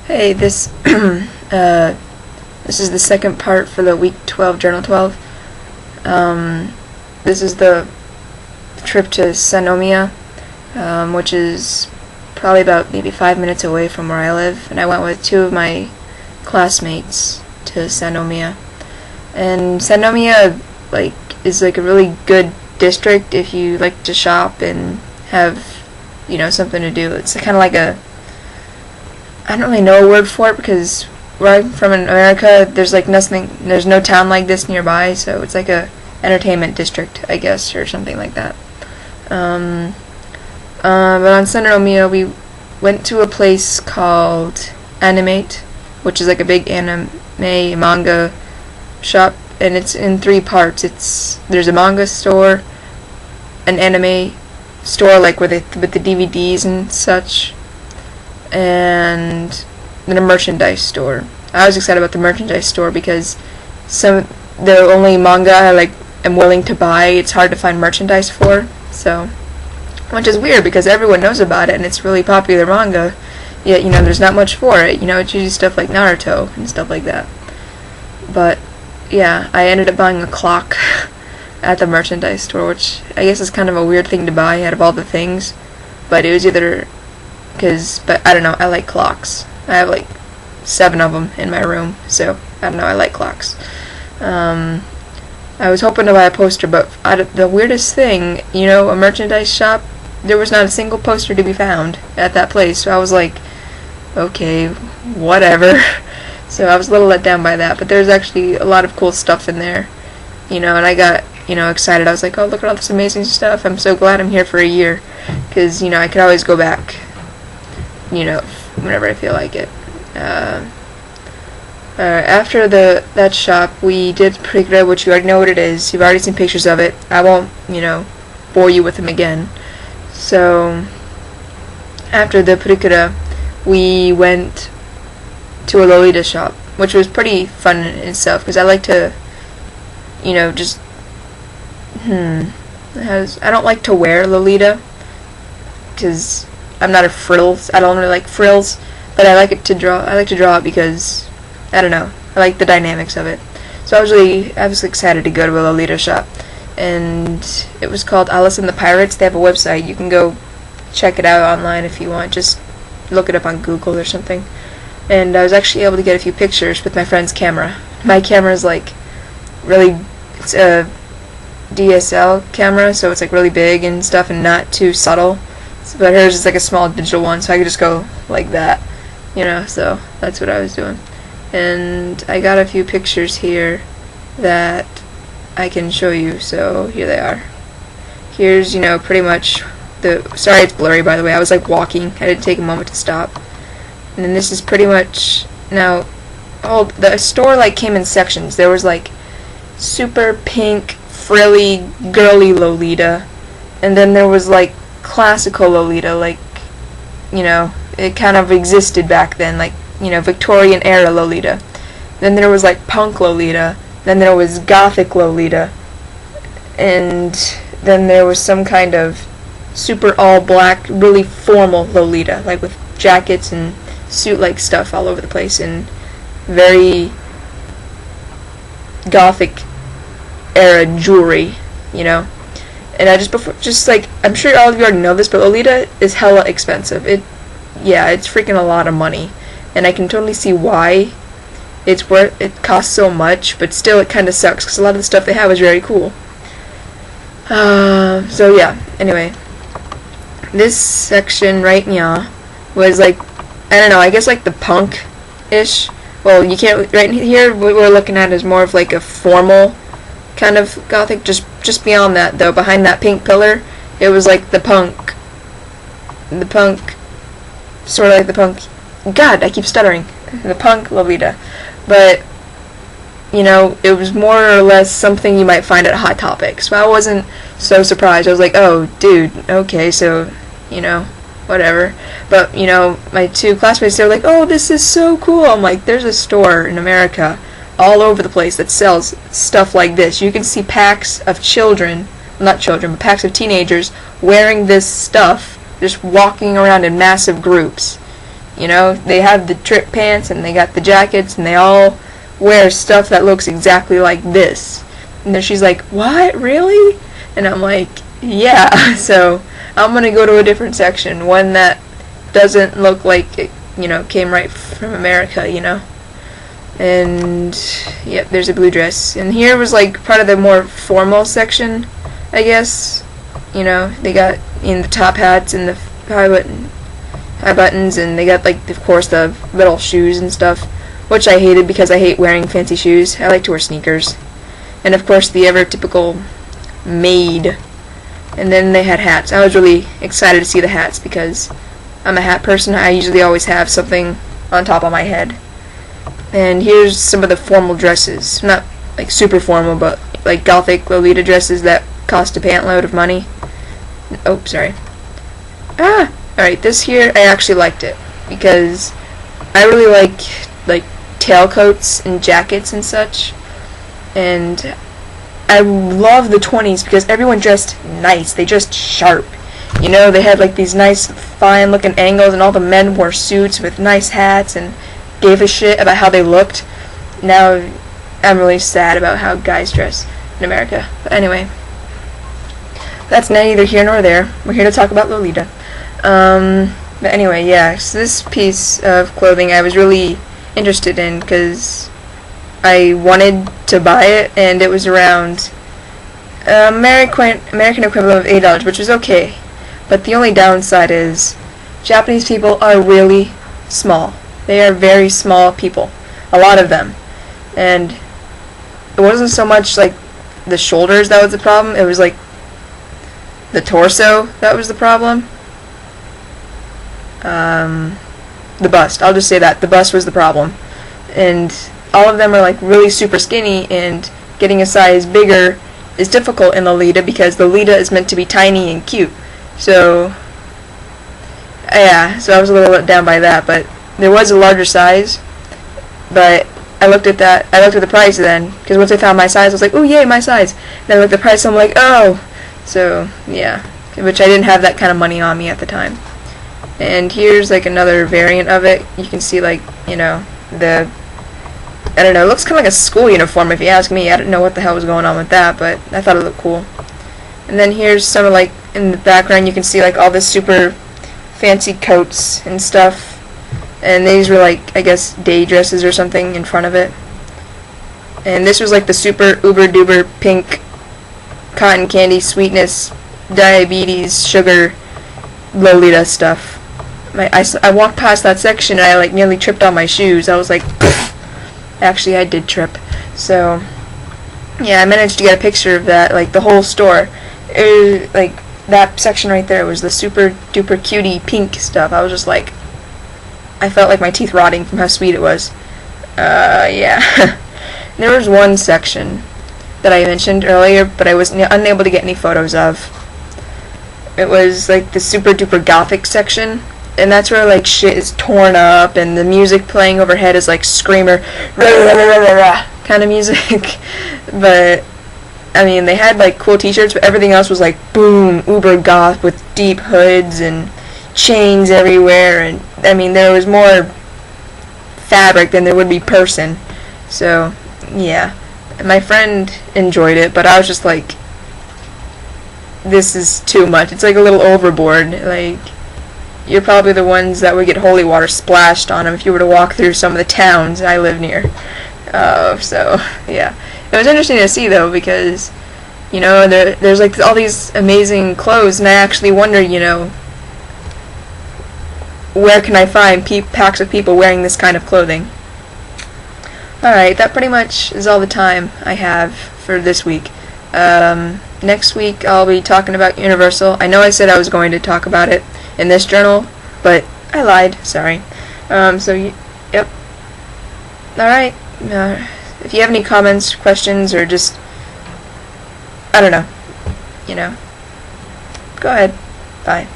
Hey, this this is the second part for the week 12 Journal 12. This is the trip to Sannomiya, which is probably about maybe 5 minutes away from where I live, and I went with two of my classmates to Sannomiya. And Sannomiya is a really good district if you like to shop and have something to do. It's kind of like I don't really know a word for it because where I'm from in America, there's no town like this nearby, so it's like a entertainment district, I guess, or something like that. But on Sannomiya, we went to a place called Animate, which is like a big anime manga shop, and it's in three parts. There's a manga store, an anime store with the DVDs and such, and then a merchandise store. I was excited about the merchandise store because the only manga I am willing to buy, it's hard to find merchandise for. So, which is weird because everyone knows about it and it's really popular manga. Yet there's not much for it. It's usually stuff like Naruto and stuff like that. But yeah, I ended up buying a clock at the merchandise store, which I guess is kind of a weird thing to buy out of all the things. But it was but I don't know, I like clocks. I have 7 of them in my room, so I don't know, I like clocks. I was hoping to buy a poster, but the weirdest thing, a merchandise shop, there was not a single poster to be found at that place, so I was like, okay, whatever. So I was a little let down by that, but there's actually a lot of cool stuff in there, and I got, excited. I was like, oh, look at all this amazing stuff. I'm so glad I'm here for a year, because, I could always go back, whenever I feel like it. After that shop, we did Pt.2.wmv, which you already know what it is. You've already seen pictures of it. I won't, bore you with them again. So, after the Pt.2.wmv, we went to a Lolita shop, which was pretty fun in itself, because I like to, I don't like to wear Lolita, because I'm not a frills. I don't really like frills, but I like to draw it because, I don't know, I like the dynamics of it. So I was excited to go to a Lolita shop, and it was called Alice and the Pirates. They have a website. You can go check it out online if you want. Just look it up on Google or something. And I was actually able to get a few pictures with my friend's camera. My camera is it's a DSL camera, so it's really big and stuff and not too subtle. But hers is a small digital one, so I could just go like that, so that's what I was doing. And I got a few pictures here that I can show you, so here they are. Here's, pretty much sorry it's blurry, by the way, I was walking, I had to take a moment to stop. And then this is pretty much, now, the store came in sections. There was super pink, frilly, girly Lolita, and then there was classical Lolita, it kind of existed back then, Victorian era Lolita. Then there was punk Lolita, then there was gothic Lolita, and then there was some kind of super all black, really formal Lolita, with jackets and suit stuff all over the place, and very gothic era jewelry, And I'm sure all of you already know this, but Lolita is hella expensive. It's freaking a lot of money, and I can totally see why it costs so much, but still it kind of sucks, because a lot of the stuff they have is very cool. So yeah, anyway, this section right now was I don't know, I guess the punk-ish, well, you can't, right here, what we're looking at is more of a formal kind of gothic. Just beyond that, though, behind that pink pillar, it was the punk, sort of the punk, God, I keep stuttering, the punk Lolita, but, it was more or less something you might find at Hot Topic, so I wasn't so surprised. I was like, oh, dude, okay, so, whatever. But, my two classmates, they were like, oh, this is so cool. I'm like, there's a store in America all over the place that sells stuff like this. You can see packs of children, not children, but packs of teenagers wearing this stuff, just walking around in massive groups. You know, they have the trip pants and they got the jackets and they all wear stuff that looks exactly like this. And then she's like, what, really? And I'm like, yeah. So I'm gonna go to a different section, one that doesn't look like it, you know, came right from America, you know. And yep, there's a blue dress. And here was like part of the more formal section, I guess. You know, they got in the top hats and the high buttons, and they got like, of course, the little shoes and stuff, which I hated because I hate wearing fancy shoes. I like to wear sneakers. And of course the ever typical maid. And then they had hats. I was really excited to see the hats because I'm a hat person. I usually always have something on top of my head. And here's some of the formal dresses. Not like super formal, but like gothic Lolita dresses that cost a pantload of money. Oh, sorry. Alright, this here, I actually liked it because I really like tailcoats and jackets and such. And I love the 20s because everyone dressed nice. They dressed sharp. You know, they had like these nice, fine looking angles, and all the men wore suits with nice hats and gave a shit about how they looked. Now I'm really sad about how guys dress in America. But anyway, that's neither here nor there. We're here to talk about Lolita. But anyway, yeah, so this piece of clothing I was really interested in because I wanted to buy it, and it was around American equivalent of $8, which was okay. But the only downside is Japanese people are really small. They are very small people, a lot of them. And it wasn't so much like the shoulders that was the problem, it was like the torso that was the problem. The bust, I'll just say that, the bust was the problem. And all of them are like really super skinny, and getting a size bigger is difficult in Lolita because Lolita is meant to be tiny and cute. So yeah, so I was a little let down by that, but there was a larger size, but I looked at the price then, because once I found my size I was like, oh yay, my size. Then I looked at the price and I'm like, oh. So yeah, which I didn't have that kind of money on me at the time. And here's like another variant of it. You can see, like, you know, I don't know, it looks kind of like a school uniform if you ask me. I don't know what the hell was going on with that, but I thought it looked cool. And then here's some of, like, in the background you can see like all this super fancy coats and stuff. And these were like, I guess, day dresses or something in front of it. And this was like the super uber duper pink cotton candy sweetness diabetes sugar Lolita stuff. I walked past that section and I like nearly tripped on my shoes. I was like, actually I did trip. So yeah, I managed to get a picture of that, like the whole store. Like that section right there was the super duper cutie pink stuff. I was just like, I felt like my teeth rotting from how sweet it was. Yeah. There was one section that I mentioned earlier, but I was unable to get any photos of. It was like the super duper gothic section, and that's where like shit is torn up and the music playing overhead is like screamer kind of music. But I mean, they had like cool t-shirts, but everything else was like boom, uber goth with deep hoods and chains everywhere, and I mean there was more fabric than there would be person. So yeah, my friend enjoyed it, but I was just like, this is too much. It's like a little overboard. Like, you're probably the ones that would get holy water splashed on them if you were to walk through some of the towns I live near. So yeah, it was interesting to see though, because you know there's like all these amazing clothes, and I actually wonder, you know, where can I find packs of people wearing this kind of clothing? Alright, that pretty much is all the time I have for this week. Next week I'll be talking about Universal. I know I said I was going to talk about it in this journal, but I lied, sorry. Yep. Alright, if you have any comments, questions, or just, I don't know, you know, go ahead. Bye.